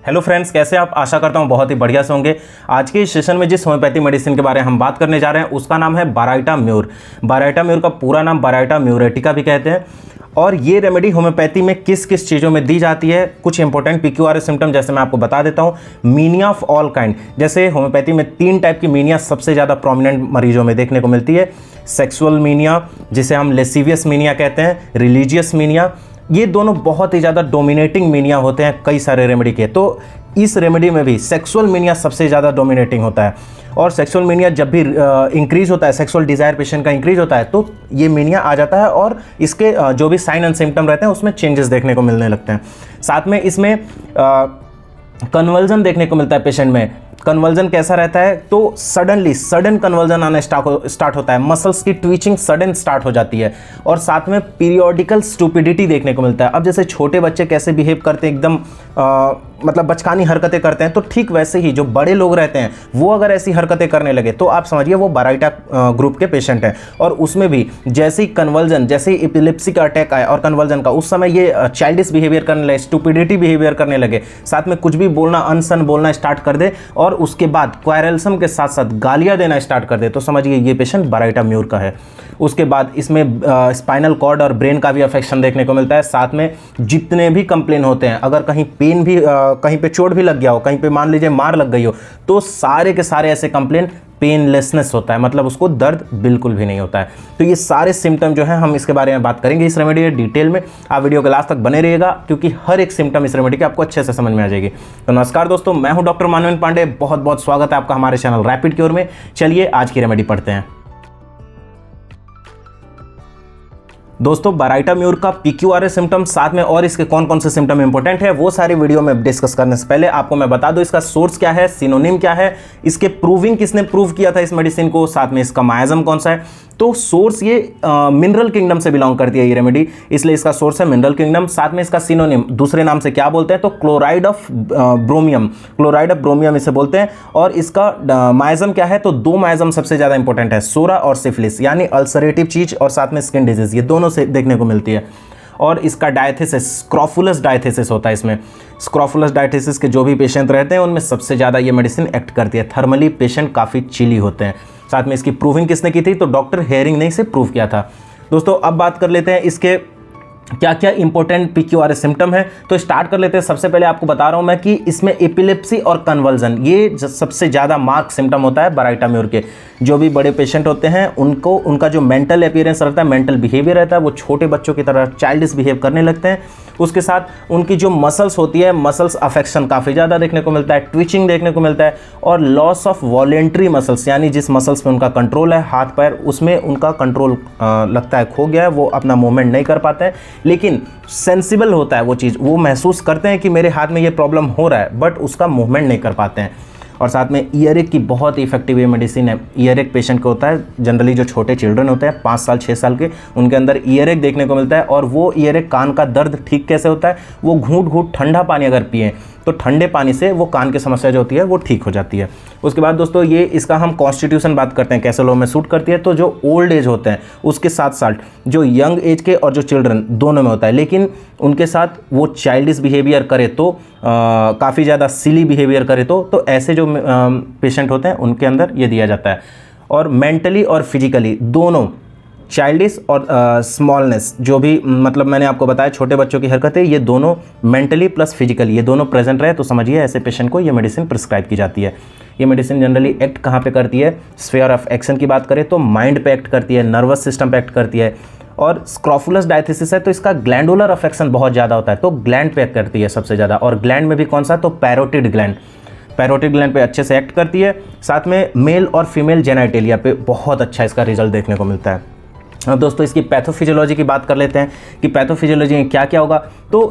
Hello friends, कैसे आप? आशा करता हूँ बहुत ही बढ़िया से होंगे। आज के इस सेशन में जिस होम्योपैथी मेडिसिन के बारे में हम बात करने जा रहे हैं उसका नाम है बाराइटा म्यूर। बाराइटा म्यूर का पूरा नाम बाराइटा म्यूरेटिका भी कहते हैं। और ये रेमेडी होम्योपैथी में किस किस चीज़ों में दी जाती है, कुछ इंपॉर्टेंट PQRS सिम्टम जैसे मैं आपको बता देता हूँ। मीनिया ऑफ ऑल काइंड, जैसे होम्योपैथी में 3 टाइप की मीनिया सबसे ज़्यादा प्रोमिनेंट मरीजों में देखने को मिलती है। सेक्सुअल मीनिया, जिसे हम लेसिवियस मीनिया कहते हैं, रिलीजियस मीनिया, ये दोनों बहुत ही ज़्यादा डोमिनेटिंग मीनिया होते हैं कई सारे रेमेडी के। तो इस रेमेडी में भी सेक्सुअल मीनिया सबसे ज़्यादा डोमिनेटिंग होता है। और सेक्सुअल मीनिया जब भी इंक्रीज होता है, सेक्सुअल डिज़ायर पेशेंट का इंक्रीज होता है, तो ये मीनिया आ जाता है और इसके जो भी साइन एंड सिम्टम रहते हैं उसमें चेंजेस देखने को मिलने लगते हैं। साथ में इसमें कन्वर्जन देखने को मिलता है पेशेंट में। कन्वर्जन कैसा रहता है? तो सडन कन्वर्जन आना स्टार्ट होता है, मसल्स की ट्विचिंग सडन स्टार्ट हो जाती है। और साथ में पीरियोडिकल स्टूपिडिटी देखने को मिलता है। अब जैसे छोटे बच्चे कैसे बिहेव करते हैं, एकदम मतलब बचकानी हरकतें करते हैं, तो ठीक वैसे ही जो बड़े लोग रहते हैं वो अगर ऐसी हरकतें करने लगे तो आप समझिए वो बाराइटा ग्रुप के पेशेंट हैं। और उसमें भी जैसे ही कन्वर्जन, जैसे ही एपिलेप्सी का अटैक आया और कन्वर्जन का, उस समय ये चाइल्डिश बिहेवियर करने लगे, स्टूपिडिटी बिहेवियर करने लगे, साथ में कुछ भी बोलना, अनसन बोलना स्टार्ट कर दे और उसके बाद क्वारल्सम के साथ साथ गालियां देना स्टार्ट कर दे, तो समझिए ये पेशेंट बाराइटा म्यूर का है। उसके बाद इसमें स्पाइनल कॉर्ड और ब्रेन का भी अफेक्शन देखने को मिलता है। साथ में जितने भी कंप्लेन होते हैं, अगर कहीं पेन भी, कहीं पे चोट भी लग गया हो, कहीं पे मान लीजिए मार लग गई हो, तो सारे के सारे ऐसे कंप्लेन पेनलेसनेस होता है, मतलब उसको दर्द बिल्कुल भी नहीं होता है। तो ये सारे सिम्टम जो हैं हम इसके बारे में बात करेंगे इस रेमेडी के डिटेल में। आप वीडियो के लास्ट तक बने रहिएगा क्योंकि हर एक सिम्टम इस रेमेडी के आपको अच्छे से समझ में आ जाएगी। तो नमस्कार दोस्तों, मैं हूं डॉक्टर मानवेंद्र पांडे। बहुत बहुत स्वागत है आपका हमारे चैनल रैपिड क्योर में। चलिए आज की रेमेडी पढ़ते हैं। दोस्तों, बाराइटा म्यूर का PQRS सिम्टम, साथ में और इसके कौन कौन से सिम्टम इंपॉर्टेंट है, वो सारी वीडियो में डिस्कस करने से पहले आपको मैं बता दूं इसका सोर्स क्या है, सिनोनिम क्या है, इसके प्रूविंग किसने प्रूव किया था इस मेडिसिन को, साथ में इसका मायाजम कौन सा है। तो सोर्स ये मिनरल किंगडम से बिलोंग करती है ये रेमेडी, इसलिए इसका सोर्स है मिनरल किंगडम। साथ में इसका सिनोनिम दूसरे नाम से क्या बोलते हैं, तो क्लोराइड ऑफ ब्रोमियम, क्लोराइड ऑफ ब्रोमियम इसे बोलते हैं। और इसका मायाजम क्या है, तो 2 मायाजम सबसे ज़्यादा इंपॉर्टेंट है, सोरा और सिफिलिस, यानी अल्सरेटिव चीज और साथ में स्किन डिजीज, ये दोनों से देखने को मिलती है। और इसका डायथेसिस, स्क्रोफुलस डायथेसिस होता है इसमें। स्क्रोफुलस डायथेसिस के जो भी पेशेंट रहते हैं उनमें सबसे ज़्यादा ये मेडिसिन एक्ट करती है। थर्मली पेशेंट काफ़ी चिली होते हैं। साथ में इसकी प्रूविंग किसने की थी, तो डॉक्टर हेयरिंग ने इसे प्रूव किया था। दोस्तों, अब बात कर लेते हैं इसके क्या क्या इंपॉर्टेंट PQRS सिम्टम है। तो स्टार्ट कर लेते हैं। सबसे पहले आपको बता रहा हूं मैं कि इसमें एपिलेप्सी और कन्वर्जन, ये सबसे ज़्यादा मार्क सिम्टम होता है बाराइटा म्यूर के। जो भी बड़े पेशेंट होते हैं उनको, उनका जो मेंटल अपीयरेंस रहता है, मेंटल बिहेवियर रहता है, वो छोटे बच्चों की तरह चाइल्डिश बिहेव करने लगते हैं। उसके साथ उनकी जो मसल्स होती है, मसल्स अफेक्शन काफ़ी ज़्यादा देखने को मिलता है, ट्विचिंग देखने को मिलता है, और लॉस ऑफ वॉलेंट्री मसल्स, यानी जिस मसल्स में उनका कंट्रोल है, हाथ पैर, उसमें उनका कंट्रोल लगता है खो गया है, वो अपना मूवमेंट नहीं कर पाते हैं। लेकिन सेंसिबल होता है वो चीज़, वो महसूस करते हैं कि मेरे हाथ में ये प्रॉब्लम हो रहा है, बट उसका मूवमेंट नहीं कर पाते हैं। और साथ में ईयरिक की बहुत ही इफेक्टिव ये मेडिसिन है। ईयरिक पेशेंट को होता है, जनरली जो छोटे चिल्ड्रन होते हैं 5 साल 6 साल के, उनके अंदर ईयरिक देखने को मिलता है। और वो ईयरिक, कान का दर्द ठीक कैसे होता है, वो घूंट घूंट ठंडा पानी अगर पिए तो ठंडे पानी से वो कान की समस्या जो होती है वो ठीक हो जाती है। उसके बाद दोस्तों, ये इसका हम कॉन्स्टिट्यूशन बात करते हैं, कैसे लोगों में सूट करती है। तो जो ओल्ड एज होते हैं उसके साथ साथ जो यंग एज के और जो चिल्ड्रन, दोनों में होता है। लेकिन उनके साथ वो चाइल्डिश बिहेवियर करे तो, काफ़ी ज़्यादा सिली बिहेवियर करे तो ऐसे जो पेशेंट होते हैं उनके अंदर ये दिया जाता है। और मेंटली और फिजिकली दोनों, चाइल्डिश और स्मॉलनेस, जो भी मतलब मैंने आपको बताया छोटे बच्चों की हरकतें, ये दोनों मेंटली प्लस फिजिकली, ये दोनों प्रेजेंट रहे तो समझिए ऐसे पेशेंट को ये मेडिसिन प्रिस्क्राइब की जाती है। ये मेडिसिन जनरली एक्ट कहाँ पे करती है, स्फीयर ऑफ एक्शन की बात करें तो माइंड पे एक्ट करती है, नर्वस सिस्टम पे एक्ट करती है। और स्क्रोफुलस डायथेसिस है तो इसका ग्लैंडुलर अफेक्शन बहुत ज़्यादा होता है, तो ग्लैंड पे एक्ट करती है सबसे ज़्यादा। और ग्लैंड में भी कौन सा, तो पैरोटिड ग्लैंड, पैरोटिड ग्लैंड पे अच्छे से एक्ट करती है। साथ में मेल और फीमेल जेनाइटेलिया पे बहुत अच्छा इसका रिजल्ट देखने को मिलता है। अब दोस्तों, इसकी पैथोफिजियोलॉजी की बात कर लेते हैं कि पैथोफिजियोलॉजी में क्या क्या होगा। तो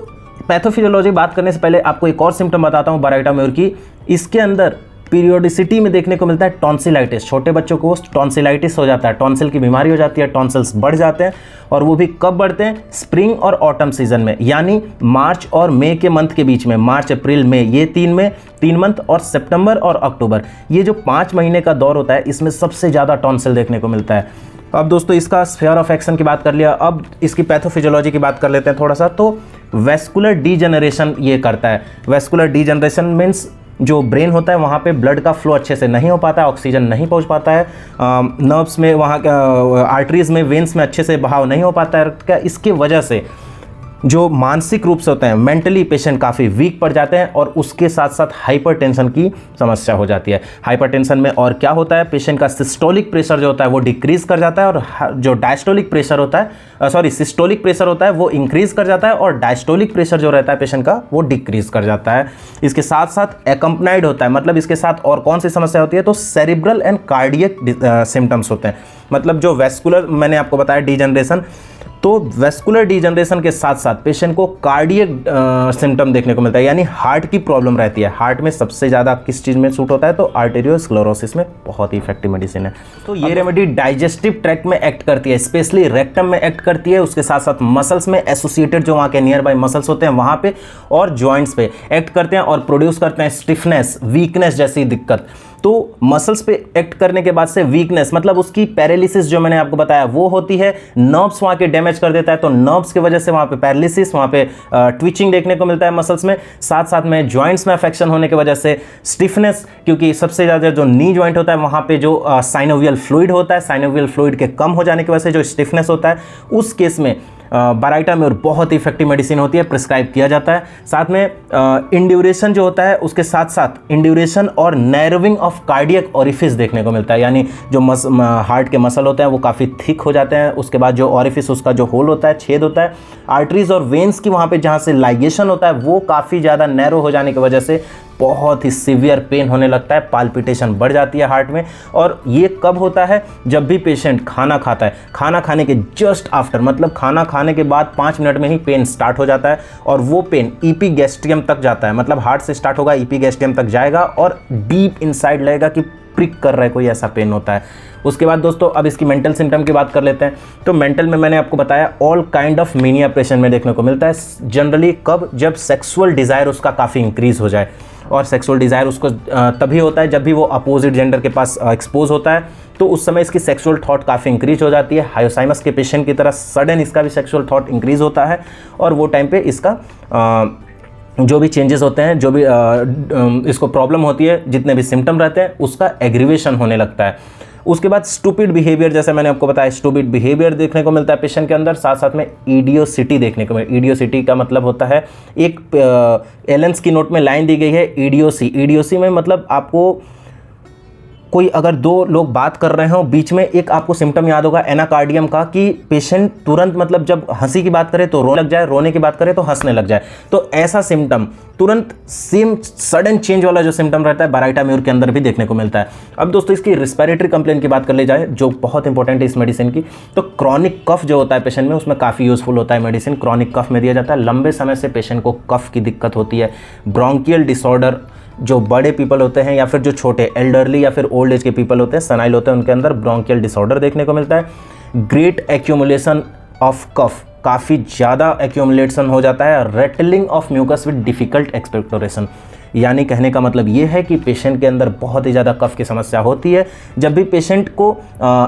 पैथोफिजियोलॉजी बात करने से पहले आपको एक और सिम्टम बताता हूँ बाराइटा म्यूर की। इसके अंदर पीरियोडिसिटी में देखने को मिलता है टॉन्सिलाइटिस। छोटे बच्चों को टॉन्सिलाइटिस हो जाता है, टॉन्सिल की बीमारी हो जाती है, टॉन्सिल्स बढ़ जाते हैं। और वो भी कब बढ़ते हैं, स्प्रिंग और ऑटम सीजन में, यानी मार्च और मई के मंथ के बीच में, मार्च अप्रैल मई, ये 3 मंथ, और सितंबर और अक्टूबर, ये जो 5 महीने का दौर होता है, इसमें सबसे ज़्यादा टॉन्सिल देखने को मिलता है। अब दोस्तों इसका स्फीयर ऑफ एक्शन की बात कर लिया, अब इसकी पैथोफिजियोलॉजी की बात कर लेते हैं थोड़ा सा। तो वेस्कुलर डीजनरेशन ये करता है। वेस्कुलर डीजनरेशन मीन्स जो ब्रेन होता है वहाँ पे ब्लड का फ्लो अच्छे से नहीं हो पाता है, ऑक्सीजन नहीं पहुँच पाता है, नर्व्स में, वहाँ आर्टरीज में, वेन्स में अच्छे से बहाव नहीं हो पाता है रक्त का। इसकी वजह से जो मानसिक रूप से होते हैं, मेंटली पेशेंट काफ़ी वीक पड़ जाते हैं और उसके साथ साथ हाइपरटेंशन की समस्या हो जाती है। हाइपरटेंशन में और क्या होता है, पेशेंट का सिस्टोलिक प्रेशर जो होता है वो डिक्रीज कर जाता है और जो डायस्टोलिक प्रेशर होता है, सिस्टोलिक प्रेशर होता है वो इंक्रीज कर जाता है और डायस्टोलिक प्रेशर जो रहता है पेशेंट का वो डिक्रीज कर जाता है। इसके साथ साथ एकम्पनाइड होता है, मतलब इसके साथ और कौन सी समस्या होती है, तो सेरिब्रल एंड कार्डियक सिम्टम्स होते हैं। मतलब जो वेस्कुलर मैंने आपको बताया डीजनरेशन, तो वेस्कुलर डीजनरेशन के साथ साथ पेशेंट को कार्डियक सिम्टम देखने को मिलता है, यानी हार्ट की प्रॉब्लम रहती है। हार्ट में सबसे ज़्यादा किस चीज़ में सूट होता है, तो आर्टेरियोस्क्लेरोसिस में बहुत ही इफेक्टिव मेडिसिन है। तो ये रेमेडी डाइजेस्टिव ट्रैक्ट में एक्ट करती है, स्पेशली रेक्टम में एक्ट करती है, उसके साथ साथ मसल्स में एसोसिएटेड जो वहाँ के नियर बाय मसल्स होते हैं वहाँ पे और जॉइंट्स पे एक्ट करते हैं और प्रोड्यूस करते हैं स्टिफनेस, वीकनेस जैसी दिक्कत। तो मसल्स पे एक्ट करने के बाद से वीकनेस, मतलब उसकी पैरालिसिस जो मैंने आपको बताया वो होती है। नर्व्स वहाँ के डैमेज कर देता है, तो नर्व्स की वजह से वहाँ पे पैरालिसिस, वहाँ पे ट्विचिंग देखने को मिलता है मसल्स में। साथ साथ में जॉइंट्स में अफेक्शन होने की वजह से स्टिफनेस, क्योंकि सबसे ज़्यादा जो नी जॉइंट होता है वहाँ पे जो साइनोवियल फ्लूइड होता है, साइनोवियल फ्लूइड के कम हो जाने की वजह से जो स्टिफनेस होता है, उस केस में बाराइटाम्योर बहुत ही इफेक्टिव मेडिसिन होती है, प्रिस्क्राइब किया जाता है। साथ में इंड्यूरेशन जो होता है उसके साथ साथ इंड्यूरेशन और नैरोविंग ऑफ कार्डियक ओरिफिस देखने को मिलता है, यानी जो हार्ट के मसल होते हैं वो काफ़ी थिक हो जाते हैं। उसके बाद जो ओरिफिस, उसका जो होल होता है, छेद होता है, आर्टरीज और वेन्स की वहाँ पे जहाँ से लाइगेशन होता है वो काफ़ी ज़्यादा नैरो हो जाने की वजह से बहुत ही सीवियर पेन होने लगता है, पाल्पिटेशन बढ़ जाती है हार्ट में। और ये कब होता है, जब भी पेशेंट खाना खाता है, खाना खाने के जस्ट आफ्टर, मतलब खाना खाने के बाद 5 मिनट में ही पेन स्टार्ट हो जाता है और वो पेन ईपीगैस्ट्रियम तक जाता है, मतलब हार्ट से स्टार्ट होगा, ईपीगैस्ट्रियम तक जाएगा और डीप इनसाइड लगेगा कि प्रिक कर रहा है, कोई ऐसा पेन होता है। उसके बाद दोस्तों अब इसकी मेंटल सिम्टम की बात कर लेते हैं। तो मेंटल में मैंने आपको बताया all kind of mania patient में देखने को मिलता है। जनरली कब, जब सेक्सुअल डिज़ायर उसका काफ़ी इंक्रीज हो जाए, और सेक्सुअल डिज़ायर उसको तभी होता है जब भी वो अपोजिट जेंडर के पास एक्सपोज होता है, तो उस समय इसकी सेक्सुअल थॉट काफ़ी इंक्रीज हो जाती है। हायोसाइमस के पेशेंट की तरह सडन इसका भी सेक्सुअल थॉट इंक्रीज होता है और वो टाइम पे इसका जो भी चेंजेस होते हैं, जो भी इसको प्रॉब्लम होती है, जितने भी सिम्टम रहते हैं उसका एग्रीवेशन होने लगता है। उसके बाद स्टूपिड बिहेवियर, जैसे मैंने आपको बताया स्टूपिड बिहेवियर देखने को मिलता है पेशेंट के अंदर। साथ साथ में ईडियोसिटी देखने को मिलता है। ईडियोसिटी का मतलब होता है, एक एलेंस की नोट में लाइन दी गई है ईडियोसी। ईडियोसी में मतलब आपको कोई अगर 2 लोग बात कर रहे हो, बीच में एक आपको सिम्टम याद होगा एनाकार्डियम का, कि पेशेंट तुरंत मतलब जब हंसी की बात करे तो रोने लग जाए, रोने की बात करे तो हंसने लग जाए। तो ऐसा सिम्टम तुरंत सेम सडन चेंज वाला जो सिम्टम रहता है बाराइटाम्योर के अंदर भी देखने को मिलता है। अब दोस्तों इसकी रिस्पिरेटरी कंप्लेंट की बात कर ले जाए, जो बहुत इंपॉर्टेंट है इस मेडिसिन की, तो क्रॉनिक कफ जो होता है पेशेंट में, उसमें काफ़ी यूजफुल होता है मेडिसिन। क्रॉनिक कफ में दिया जाता है, लंबे समय से पेशेंट को कफ की दिक्कत होती है। ब्रोंकियल डिसऑर्डर, जो बड़े पीपल होते हैं या फिर जो छोटे एल्डरली या फिर ओल्ड एज के पीपल होते हैं, सनाइल होते हैं, उनके अंदर ब्रोंकियल डिसऑर्डर देखने को मिलता है। ग्रेट एक्यूमुलेशन ऑफ कफ, काफ़ी ज़्यादा एक्यूमुलेशन हो जाता है। Rattling of mucus with difficult expectoration, यानी कहने का मतलब ये है कि पेशेंट के अंदर बहुत ही ज़्यादा कफ की समस्या होती है। जब भी पेशेंट को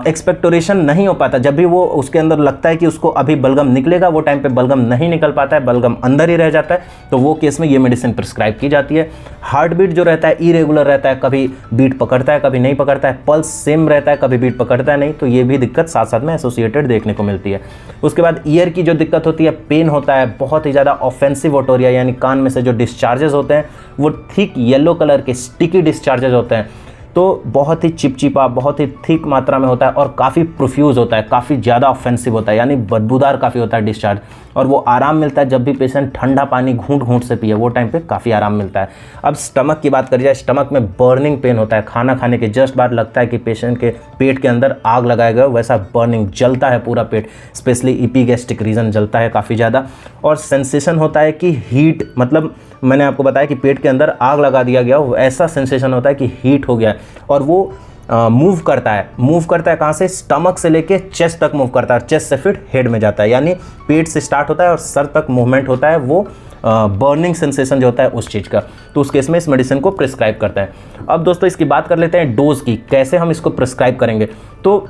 एक्सपेक्टोरेशन नहीं हो पाता, जब भी वो उसके अंदर लगता है कि उसको अभी बलगम निकलेगा, वो टाइम पे बलगम नहीं निकल पाता है, बलगम अंदर ही रह जाता है, तो वो केस में ये मेडिसिन प्रिस्क्राइब की जाती है। हार्ट बीट जो रहता है इरेगुलर रहता है, कभी बीट पकड़ता है कभी नहीं पकड़ता है, पल्स सेम रहता है कभी बीट पकड़ता है नहीं, तो ये भी दिक्कत साथ साथ में एसोसिएटेड देखने को मिलती है। उसके बाद ईयर की जो दिक्कत होती है, पेन होता है, बहुत ही ज़्यादा ऑफेंसिव ओटोरिया, यानी कान में से जो डिस्चार्जेस होते हैं वो थिक येलो कलर के स्टिकी डिस्चार्जेस होते हैं, तो बहुत ही चिपचिपा, बहुत ही थिक मात्रा में होता है और काफ़ी प्रोफ्यूज होता है, काफ़ी ज़्यादा ऑफेंसिव होता है, यानी बदबूदार काफ़ी होता है डिस्चार्ज। और वो आराम मिलता है जब भी पेशेंट ठंडा पानी घूंट घूंट से पिए, वो टाइम पे काफ़ी आराम मिलता है। अब स्टमक की बात करी जाए, स्टमक में बर्निंग पेन होता है, खाना खाने के जस्ट बाद लगता है कि पेशेंट के पेट के अंदर आग लगाया गया, वैसा बर्निंग जलता है पूरा पेट, स्पेशली ईपीगैस्ट्रिक रीजन जलता है काफ़ी ज़्यादा। और सेंसेशन होता है कि हीट, मतलब मैंने आपको बताया कि पेट के अंदर आग लगा दिया गया, ऐसा सेंसेशन होता है कि हीट हो गया है। और वो मूव करता है कहाँ से, स्टमक से लेके चेस्ट तक मूव करता है, चेस्ट से फिर हेड में जाता है, यानी पेट से स्टार्ट होता है और सर तक मूवमेंट होता है, वो बर्निंग सेंसेशन जो होता है उस चीज़ का। तो उस केस में इस मेडिसिन को प्रिस्क्राइब करता है। अब दोस्तों इसकी बात कर लेते हैं डोज की, कैसे हम इसको प्रिस्क्राइब करेंगे। तो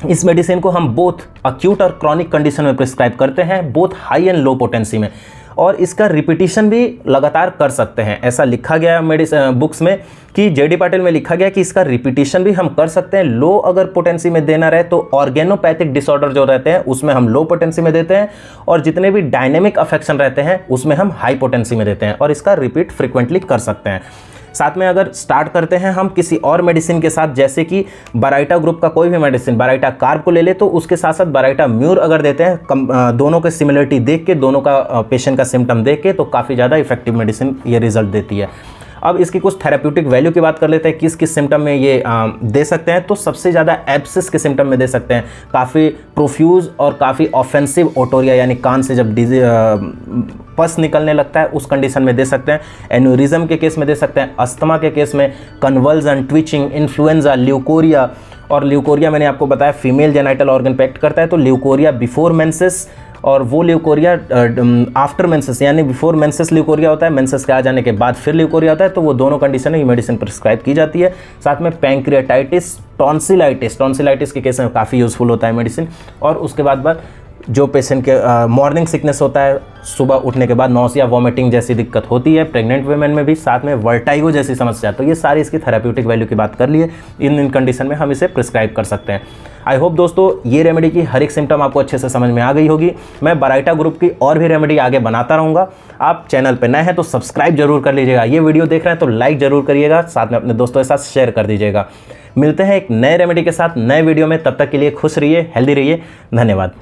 इस मेडिसिन को हम बोथ अक्यूट और क्रॉनिक कंडीशन में प्रिस्क्राइब करते हैं, both high and low potency में, और इसका रिपीटिशन भी लगातार कर सकते हैं। ऐसा लिखा गया है बुक्स में कि जेडी पाटिल में लिखा गया कि इसका रिपीटिशन भी हम कर सकते हैं। लो अगर पोटेंसी में देना रहे तो ऑर्गेनोपैथिक डिसऑर्डर जो रहते हैं उसमें हम लो पोटेंसी में देते हैं, और जितने भी डायनेमिक अफेक्शन रहते हैं उसमें हम हाई पोटेंसी में देते हैं, और इसका रिपीट फ्रिक्वेंटली कर सकते हैं। साथ में अगर स्टार्ट करते हैं हम किसी और मेडिसिन के साथ, जैसे कि बराइटा ग्रुप का कोई भी मेडिसिन, बराइटा कार्ब को ले ले, तो उसके साथ साथ बराइटा म्यूर अगर देते हैं, दोनों के सिमिलरिटी देख के, दोनों का पेशेंट का सिम्टम देख के, तो काफ़ी ज़्यादा इफेक्टिव मेडिसिन ये रिजल्ट देती है। अब इसकी कुछ थेराप्यूटिक वैल्यू की बात कर लेते हैं, किस किस सिम्टम में ये दे सकते हैं। तो सबसे ज़्यादा एब्सिस के सिम्टम में दे सकते हैं, काफ़ी प्रोफ्यूज और काफ़ी ऑफेंसिव ओटोरिया, यानी कान से जब पस निकलने लगता है उस कंडीशन में दे सकते हैं। एन्यूरिज्म के केस में दे सकते हैं, अस्थमा के केस में, कन्वल्जन, ट्विचिंग, इन्फ्लुएंजा, ल्यूकोरिया, और ल्यूकोरिया मैंने आपको बताया फीमेल जेनाइटल ऑर्गन पे एक्ट करता है, तो ल्यूकोरिया बिफोर मेंसेस और वो ल्यूकोरिया आफ्टर मेंसेस, यानी बिफोर मेंसेस ल्यूकोरिया होता है, मेंसेस के आ जाने के बाद फिर ल्यूकोरिया होता है, तो वो दोनों कंडीशन में ये मेडिसिन प्रिस्क्राइब की जाती है। साथ में पैंक्रियाटाइटिस, टॉन्सिलाइटिस के केस में काफ़ी यूजफुल होता है मेडिसिन। और उसके बाद जो पेशेंट के मॉर्निंग सिकनेस होता है, सुबह उठने के बाद नौसिया, वॉमिटिंग जैसी दिक्कत होती है, प्रेग्नेंट वुमेन में भी, साथ में वर्टाइगो जैसी समस्या, तो ये सारी इसकी थेराप्यूटिक वैल्यू की बात कर लिए। इन कंडीशन में हम इसे प्रिस्क्राइब कर सकते हैं। आई होप दोस्तों ये रेमेडी की हर एक सिम्टम आपको अच्छे से समझ में आ गई होगी। मैं बराइटा ग्रुप की और भी रेमेडी आगे बनाता रहूँगा। आप चैनल पर नए हैं तो सब्सक्राइब जरूर कर लीजिएगा, ये वीडियो देख रहे हैं तो लाइक जरूर करिएगा, साथ में अपने दोस्तों के साथ शेयर कर दीजिएगा। मिलते हैं एक नए रेमेडी के साथ नए वीडियो में, तब तक के लिए खुश रहिए, हेल्दी रहिए, धन्यवाद।